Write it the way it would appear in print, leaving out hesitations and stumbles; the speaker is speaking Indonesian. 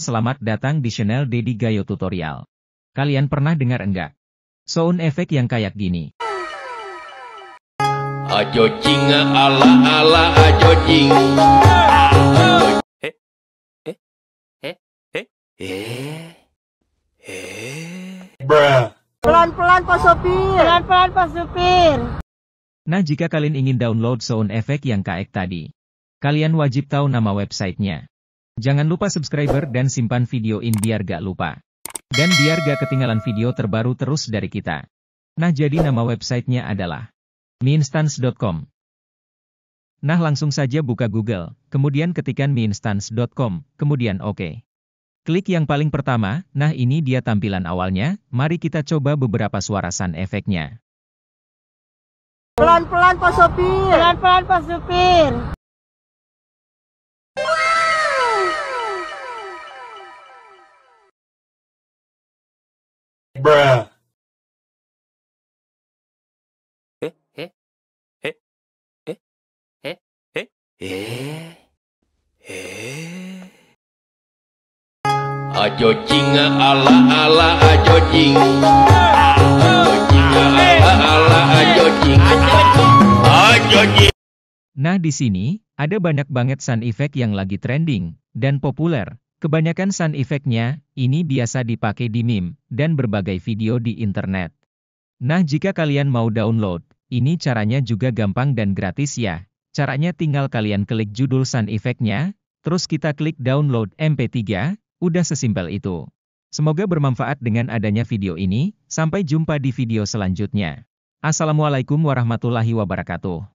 Selamat datang di channel Dedi Gayo Tutorial. Kalian pernah dengar enggak? Sound efek yang kayak gini. Ajo cinga ala ala ajo cing. Bruh. Pelan-pelan Pak Sopir. Pelan-pelan Pak Sopir. Nah, jika kalian ingin download sound efek yang kayak tadi, kalian wajib tahu nama websitenya. Jangan lupa subscriber dan simpan video ini biar gak lupa. Dan biar gak ketinggalan video terbaru terus dari kita. Nah, jadi nama websitenya adalah miinstance.com. Nah, langsung saja buka Google, kemudian ketikkan miinstance.com, kemudian oke. Klik yang paling pertama. Nah, ini dia tampilan awalnya. Mari kita coba beberapa suara sound efeknya. Pelan-pelan Pak Sopir. Pelan-pelan Pak Sopir. Bruh. Ajo cinga ala ala ajo cing. Ajo cinga ala ala ajo cing. Ajo cing. Nah, di sini ada banyak banget sound effect yang lagi trending dan populer. Kebanyakan sound efeknya ini biasa dipakai di meme dan berbagai video di internet. Nah, jika kalian mau download, ini caranya juga gampang dan gratis ya. Caranya tinggal kalian klik judul sound efeknya, terus kita klik download MP3, udah sesimpel itu. Semoga bermanfaat dengan adanya video ini. Sampai jumpa di video selanjutnya. Assalamualaikum warahmatullahi wabarakatuh.